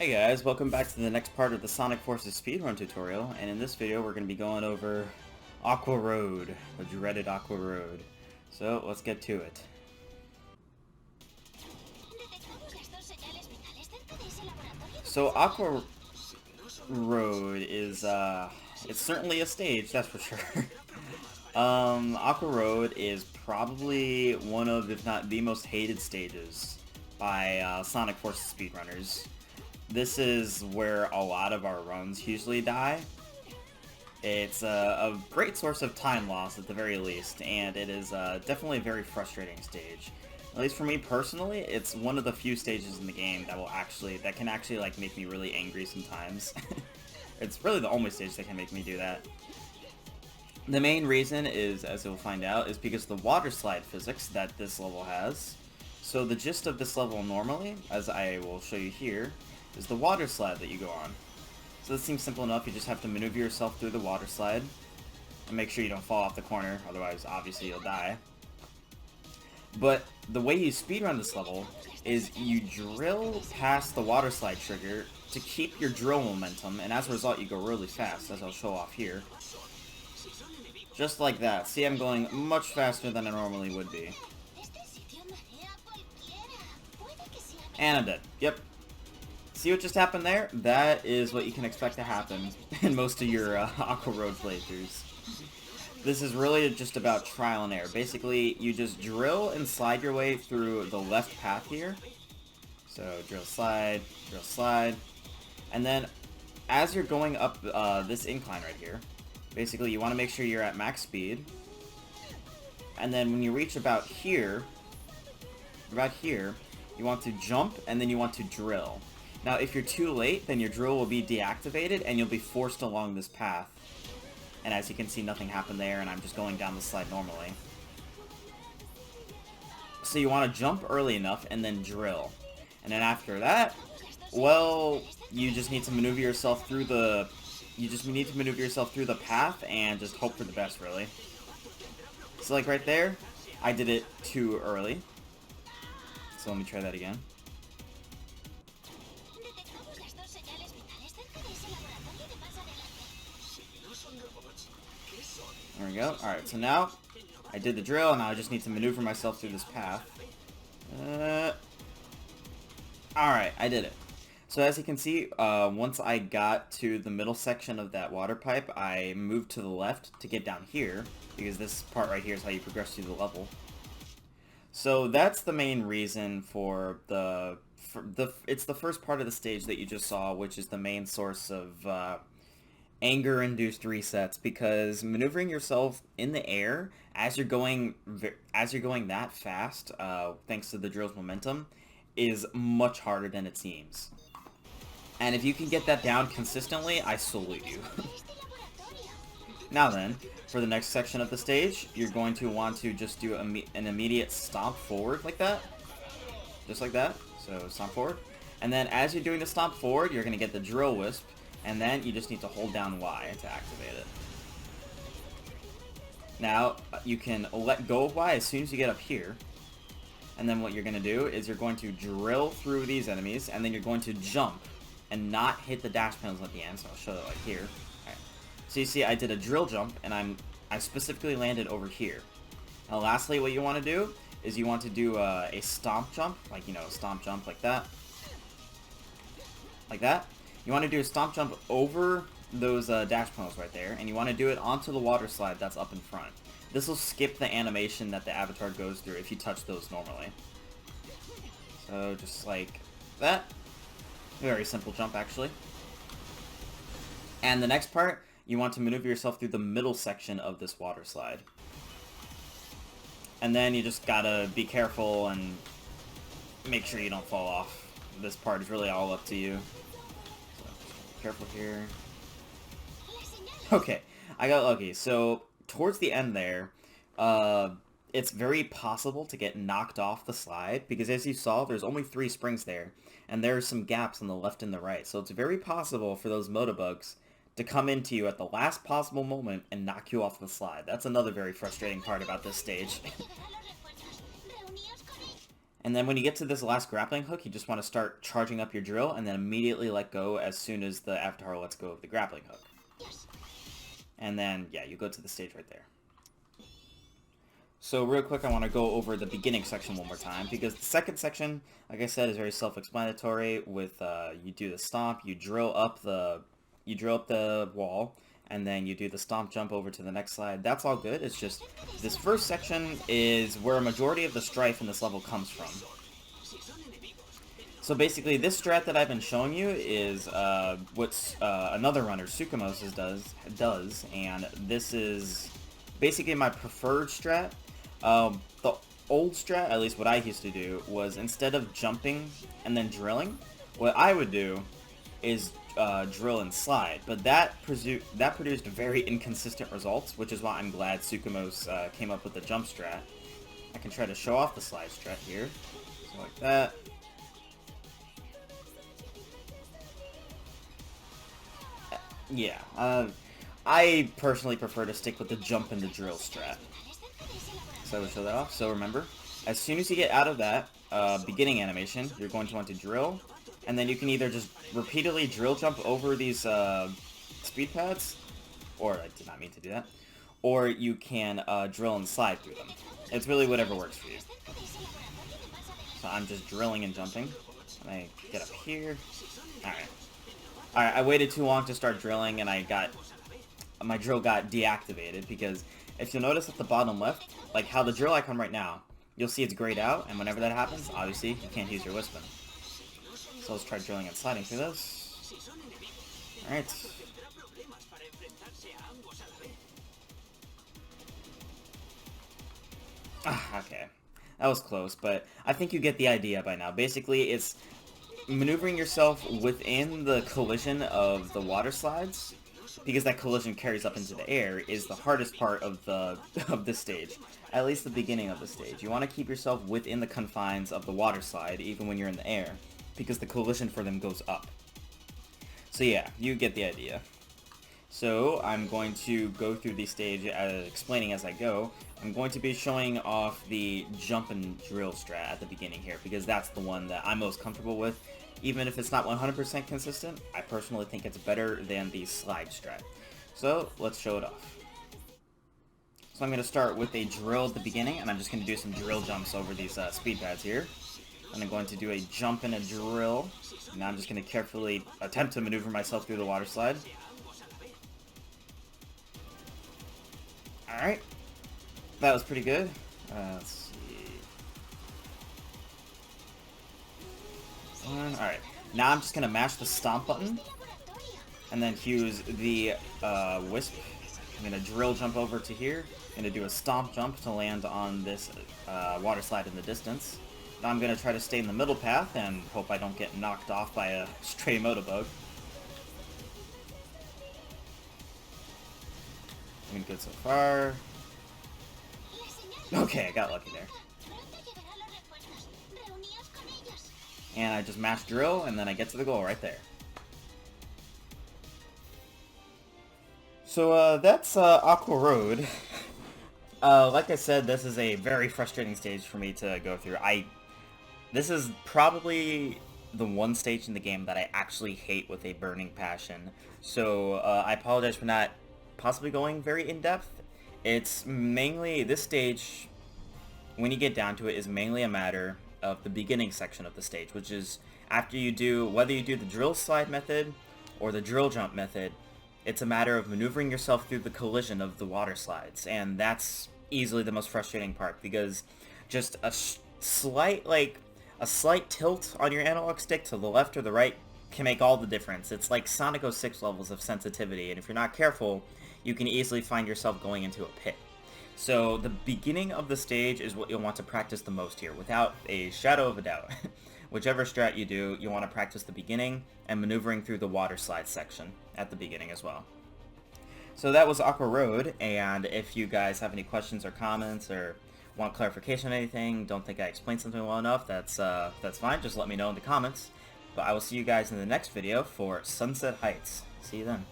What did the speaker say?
Hey guys, welcome back to the next part of the Sonic Forces speedrun tutorial, and in this video we're going to be going over Aqua Road, the dreaded Aqua Road. So let's get to it. So Aqua Road is, it's certainly a stage, that's for sure. Aqua Road is probably one of, if not the most hated stages by Sonic Forces speedrunners. This is where a lot of our runs usually die. It's a great source of time loss at the very least, and it is definitely a very frustrating stage. At least for me personally, it's one of the few stages in the game that can actually like make me really angry sometimes. It's really the only stage that can make me do that. The main reason is, as you'll find out, is because of the water slide physics that this level has. So the gist of this level normally, as I will show you here, is the water slide that you go on. So this seems simple enough. You just have to maneuver yourself through the water slide and make sure you don't fall off the corner, otherwise obviously you'll die. But the way you speedrun this level is you drill past the water slide trigger to keep your drill momentum, and as a result you go really fast, as I'll show off here. Just like that. See, I'm going much faster than I normally would be. And I'm dead. Yep. See what just happened there? That is what you can expect to happen in most of your Aqua Road playthroughs. This is really just about trial and error. Basically, you just drill and slide your way through the left path here. So, drill, slide, and then as you're going up this incline right here, basically you want to make sure you're at max speed, and then when you reach about here, you want to jump, and then you want to drill. Now, if you're too late, then your drill will be deactivated, and you'll be forced along this path. And as you can see, nothing happened there, and I'm just going down the slide normally. So you want to jump early enough, and then drill. And then after that, well, you just need to maneuver yourself through the... path, and just hope for the best, really. So, like, right there, I did it too early. So let me try that again. There we go. Alright, so now I did the drill, and now I just need to maneuver myself through this path. Alright, I did it. So as you can see, once I got to the middle section of that water pipe, I moved to the left to get down here, because this part right here is how you progress through the level. So that's the main reason for it's the first part of the stage that you just saw, which is the main source of anger-induced resets, because maneuvering yourself in the air as you're going that fast, thanks to the drill's momentum, is much harder than it seems. And if you can get that down consistently, I salute you. Now then, for the next section of the stage, you're going to want to just do an immediate stomp forward like that. Just like that. So stomp forward. And then as you're doing the stomp forward, you're going to get the drill wisp. And then you just need to hold down Y to activate it. Now, you can let go of Y as soon as you get up here. And then what you're going to do is you're going to drill through these enemies, and then you're going to jump and not hit the dash panels at the end. So I'll show that like here. Alright. So you see I did a drill jump, and I specifically landed over here. Now lastly, what you want to do is you want to do a stomp jump, like, you know, a stomp jump like that. Like that. You want to do a stomp jump over those dash panels right there, and you want to do it onto the water slide that's up in front. This will skip the animation that the avatar goes through if you touch those normally. So just like that. Very simple jump, actually. And the next part, you want to maneuver yourself through the middle section of this water slide. And then you just gotta be careful and make sure you don't fall off. This part is really all up to you. Careful here. Okay, I got lucky. So, towards the end there, it's very possible to get knocked off the slide, because as you saw, there's only 3 springs there, and there are some gaps on the left and the right. So it's very possible for those motobugs to come into you at the last possible moment and knock you off the slide. That's another very frustrating part about this stage. And then when you get to this last grappling hook, you just want to start charging up your drill and then immediately let go as soon as the avatar lets go of the grappling hook. And then, yeah, you go to the stage right there. So real quick, I want to go over the beginning section one more time, because the second section, like I said, is very self-explanatory. With you do the stomp, you drill up the wall, and then you do the stomp jump over to the next slide. That's all good. It's just this first section is where a majority of the strife in this level comes from. So basically, this strat that I've been showing you is what another runner, Sukumos, does, and this is basically my preferred strat. The old strat, at least what I used to do, was instead of jumping and then drilling, what I would do is drill and slide. But that produced very inconsistent results, which is why I'm glad Sukumos came up with the jump strat. I can try to show off the slide strat here. So like that. Yeah, I personally prefer to stick with the jump and the drill strat. So I will show that off. So remember, as soon as you get out of that beginning animation, you're going to want to drill, and then you can either just repeatedly drill jump over these speed pads, or I did not mean to do that, or you can drill and slide through them. It's really whatever works for you. So I'm just drilling and jumping. And I get up here. Alright. Alright, I waited too long to start drilling, and my drill got deactivated, because if you'll notice at the bottom left, like how the drill icon right now, you'll see it's grayed out, and whenever that happens, obviously, you can't use your Wispin. So let's try drilling and sliding through this. Alright. Okay. That was close, but I think you get the idea by now. Basically, it's maneuvering yourself within the collision of the water slides, because that collision carries up into the air, is the hardest part of the stage. At least the beginning of the stage. You want to keep yourself within the confines of the water slide, even when you're in the air, because the collision for them goes up. So yeah, you get the idea. So I'm going to go through the stage explaining as I go. I'm going to be showing off the jump and drill strat at the beginning here, because that's the one that I'm most comfortable with. Even if it's not 100% consistent, I personally think it's better than the slide strat. So let's show it off. So I'm going to start with a drill at the beginning, and I'm just going to do some drill jumps over these speed pads here. And I'm going to do a jump and a drill. Now I'm just going to carefully attempt to maneuver myself through the water slide. Alright. That was pretty good. Let's see. Alright. Now I'm just going to mash the stomp button. And then use the wisp. I'm going to drill jump over to here. I'm going to do a stomp jump to land on this water slide in the distance. Now I'm going to try to stay in the middle path and hope I don't get knocked off by a stray Motobug. Doing good so far. Okay, I got lucky there. And I just mash drill, and then I get to the goal right there. So that's Aqua Road. Like I said, this is a very frustrating stage for me to go through. This is probably the one stage in the game that I actually hate with a burning passion. So I apologize for not possibly going very in-depth. It's mainly, this stage, when you get down to it, is mainly a matter of the beginning section of the stage, which is after you do, whether you do the drill slide method or the drill jump method, it's a matter of maneuvering yourself through the collision of the water slides, and that's easily the most frustrating part, because just a slight tilt on your analog stick to the left or the right can make all the difference. It's like Sonic 06 levels of sensitivity, and if you're not careful, you can easily find yourself going into a pit. So the beginning of the stage is what you'll want to practice the most here, without a shadow of a doubt. Whichever strat you do, you want to practice the beginning and maneuvering through the water slide section at the beginning as well. So that was Aqua Road, and if you guys have any questions or comments or want clarification on anything, don't think I explained something well enough, that's fine, just let me know in the comments. But I will see you guys in the next video for Sunset Heights. See you then.